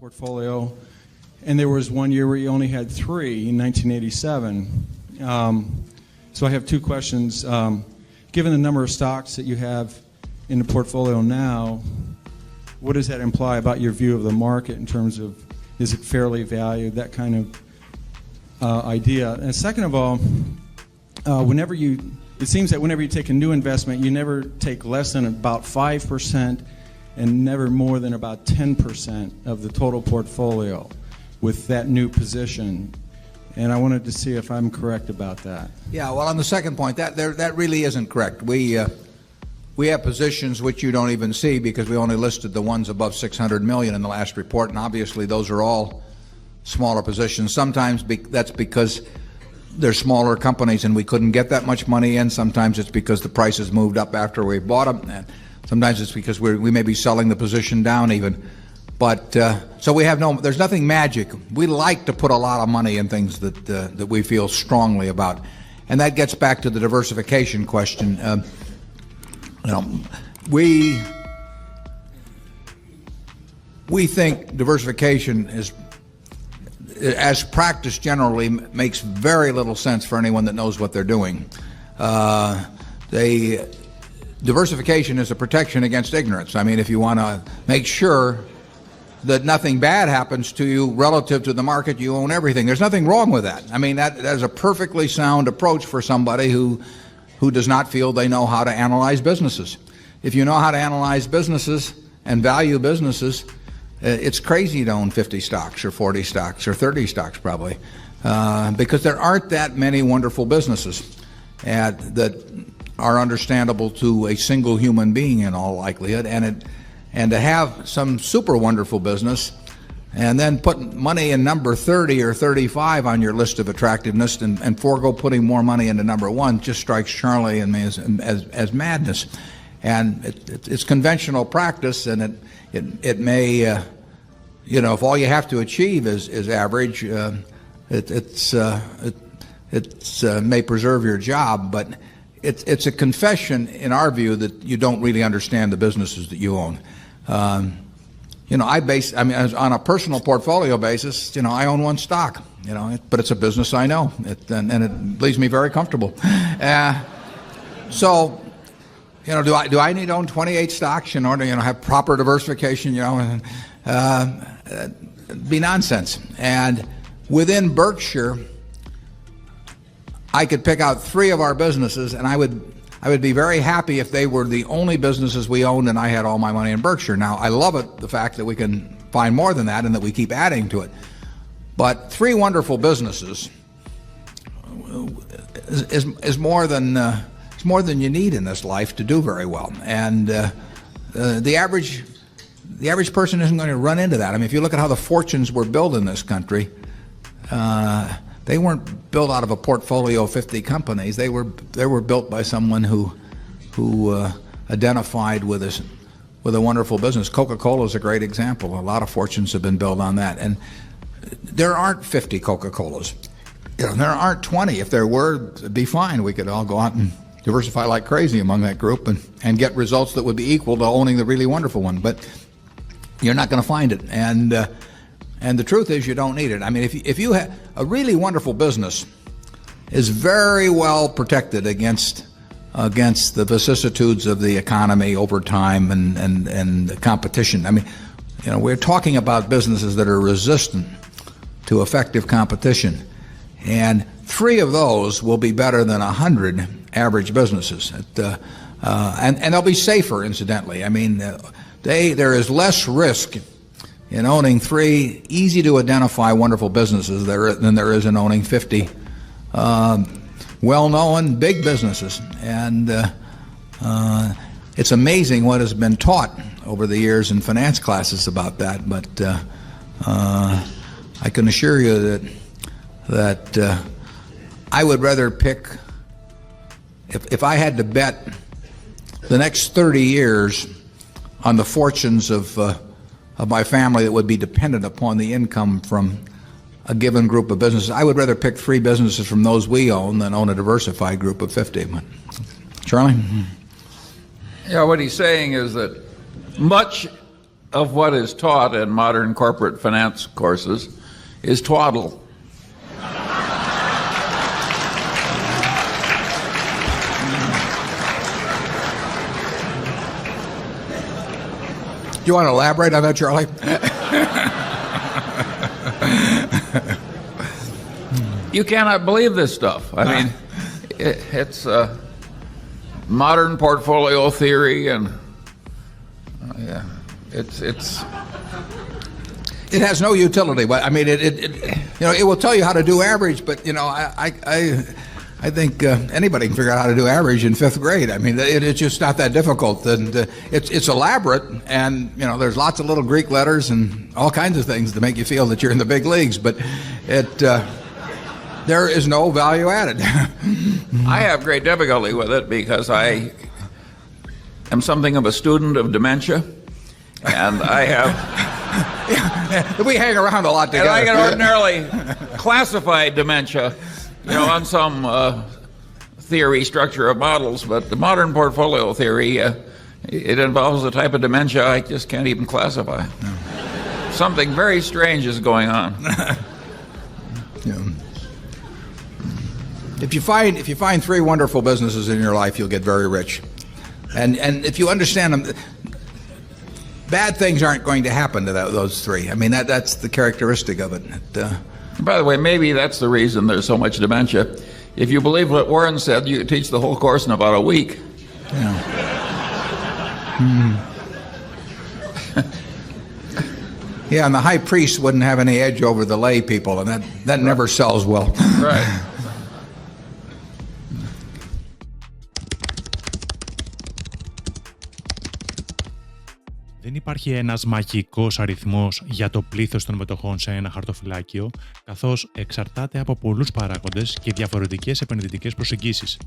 portfolio, and there was one year where you only had 3 in 1987. So I have 2 questions. Given the number of stocks that you have in the portfolio now, what does that imply about your view of the market in terms of, is it fairly valued, that kind of idea? And second of all, it seems that whenever you take a new investment, you never take less than about 5% and never more than about 10% of the total portfolio with that new position. And I wanted to see if I'm correct about that. Yeah, well, on the second point, that really isn't correct. We have positions which you don't even see because we only listed the ones above 600 million in the last report, and obviously those are all smaller positions. Sometimes that's because they're smaller companies and we couldn't get that much money in. Sometimes it's because the prices moved up after we bought them. And sometimes it's because we may be selling the position down even. But so there's nothing magic. We like to put a lot of money in things that we feel strongly about, and that gets back to the diversification question. We think diversification is, as practiced generally, makes very little sense for anyone that knows what they're doing. Diversification is a protection against ignorance. I mean, if you want to make sure that nothing bad happens to you relative to the market, you own everything. There's nothing wrong with that. I mean, that is a perfectly sound approach for somebody who does not feel they know how to analyze businesses. If you know how to analyze businesses and value businesses, it's crazy to own 50 stocks or 40 stocks or 30 stocks probably, because there aren't that many wonderful businesses that are understandable to a single human being in all likelihood, and to have some super wonderful business and then put money in number 30 or 35 on your list of attractiveness and forego putting more money into number 1 just strikes Charlie and me as madness. And it's conventional practice, and it may, if all you have to achieve is average, it may preserve your job, but it's a confession in our view that you don't really understand the businesses that you own. On a personal portfolio basis, I own 1 stock, but it's a business I know, and it leaves me very comfortable. So, do I need to own 28 stocks in order to, have proper diversification? It'd be nonsense. And within Berkshire, I could pick out 3 of our businesses, and I would be very happy if they were the only businesses we owned and I had all my money in Berkshire. Now, I love it, the fact that we can find more than that and that we keep adding to it. But 3 wonderful businesses is more than you need in this life to do very well. And the average person isn't going to run into that. I mean, if you look at how the fortunes were built in this country, they weren't built out of a portfolio of 50 companies. They were built by someone who identified with a wonderful business. Coca-Cola is a great example. A lot of fortunes have been built on that. And there aren't 50 Coca-Colas. There aren't 20. If there were, it'd be fine. We could all go out and diversify like crazy among that group and get results that would be equal to owning the really wonderful one. But you're not going to find it. And the truth is, you don't need it. I mean, if you have a really wonderful business, is very well protected against the vicissitudes of the economy over time and the competition. I mean, we're talking about businesses that are resistant to effective competition, and 3 of those will be better than 100 average businesses, and they'll be safer, incidentally. I mean, there is less risk in owning 3 easy-to-identify wonderful businesses than there is in owning 50 well-known big businesses. And it's amazing what has been taught over the years in finance classes about that. But I can assure you that I would rather pick, if I had to bet the next 30 years on the fortunes of my family that would be dependent upon the income from a given group of businesses, I would rather pick 3 businesses from those we own than own a diversified group of 50. Charlie? Yeah, what he's saying is that much of what is taught in modern corporate finance courses is twaddle. Do you want to elaborate on that, Charlie? You cannot believe this stuff. I mean, it's modern portfolio theory, and It has no utility. But I mean, it will tell you how to do average, but I think anybody can figure out how to do average in 5th grade. I mean, it's just not that difficult, and it's elaborate, and there's lots of little Greek letters and all kinds of things to make you feel that you're in the big leagues. But there is no value added. I have great difficulty with it because I am something of a student of dementia, and I have. We hang around a lot together. And I can ordinarily classify dementia, on some theory structure of models, but the modern portfolio theory, it involves a type of dementia I just can't even classify. No. Something very strange is going on. Yeah. If you find 3 wonderful businesses in your life, you'll get very rich, and if you understand them, bad things aren't going to happen to those 3. I mean, that's the characteristic of it. By the way, maybe that's the reason there's so much dementia. If you believe what Warren said, you could teach the whole course in about a week. Yeah. Yeah, and the high priest wouldn't have any edge over the lay people, and that never sells well. Right. Δεν υπάρχει ένας μαγικός αριθμός για το πλήθος των μετοχών σε ένα χαρτοφυλάκιο, καθώς εξαρτάται από πολλούς παράγοντες και διαφορετικές επενδυτικές προσεγγίσεις.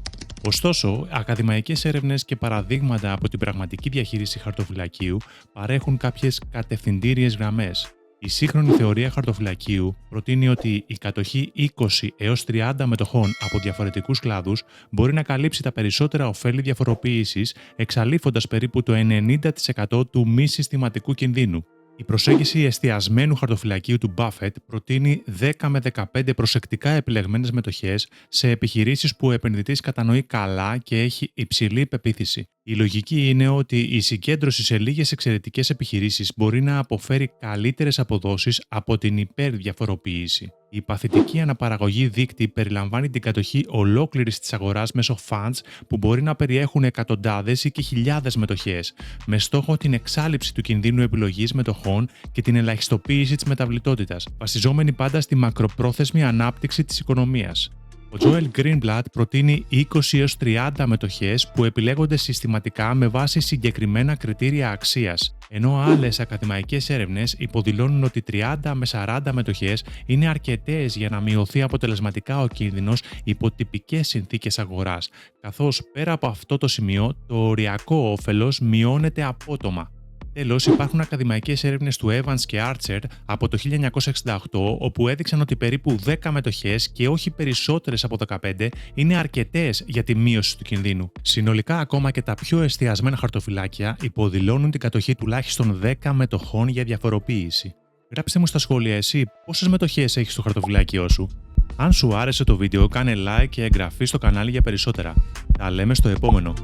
Ωστόσο, ακαδημαϊκές έρευνες και παραδείγματα από την πραγματική διαχείριση χαρτοφυλακίου παρέχουν κάποιες κατευθυντήριες γραμμές. Η σύγχρονη θεωρία χαρτοφυλακίου προτείνει ότι η κατοχή 20 έως 30 μετοχών από διαφορετικούς κλάδους μπορεί να καλύψει τα περισσότερα ωφέλη διαφοροποίησης, εξαλείφοντας περίπου το 90% του μη συστηματικού κινδύνου. Η προσέγγιση εστιασμένου χαρτοφυλακίου του Buffett προτείνει 10 με 15 προσεκτικά επιλεγμένες μετοχές σε επιχειρήσεις που ο επενδυτής κατανοεί καλά και έχει υψηλή πεποίθηση. Η λογική είναι ότι η συγκέντρωση σε λίγες εξαιρετικές επιχειρήσεις μπορεί να αποφέρει καλύτερες αποδόσεις από την υπερδιαφοροποίηση. Η παθητική αναπαραγωγή δείκτη περιλαμβάνει την κατοχή ολόκληρης της αγοράς μέσω funds που μπορεί να περιέχουν εκατοντάδες ή και χιλιάδες μετοχές, με στόχο την εξάλειψη του κινδύνου επιλογής μετοχών και την ελαχιστοποίηση της μεταβλητότητας, βασιζόμενη πάντα στη μακροπρόθεσμη ανάπτυξη της οικονομίας. Ο Joel Greenblatt προτείνει 20 έως 30 μετοχές που επιλέγονται συστηματικά με βάση συγκεκριμένα κριτήρια αξίας, ενώ άλλες ακαδημαϊκές έρευνες υποδηλώνουν ότι 30 με 40 μετοχές είναι αρκετές για να μειωθεί αποτελεσματικά ο κίνδυνος υπό τυπικές συνθήκες αγοράς, καθώς πέρα από αυτό το σημείο το οριακό όφελος μειώνεται απότομα. Τέλος, υπάρχουν ακαδημαϊκές έρευνες του Evans και Archer από το 1968, όπου έδειξαν ότι περίπου 10 μετοχές και όχι περισσότερες από 15 είναι αρκετές για τη μείωση του κινδύνου. Συνολικά, ακόμα και τα πιο εστιασμένα χαρτοφυλάκια υποδηλώνουν την κατοχή τουλάχιστον 10 μετοχών για διαφοροποίηση. Γράψτε μου στα σχόλια εσύ πόσες μετοχές έχεις στο χαρτοφυλάκιό σου. Αν σου άρεσε το βίντεο, κάνε like και εγγραφή στο κανάλι για περισσότερα. Τα λέμε στο επόμενο.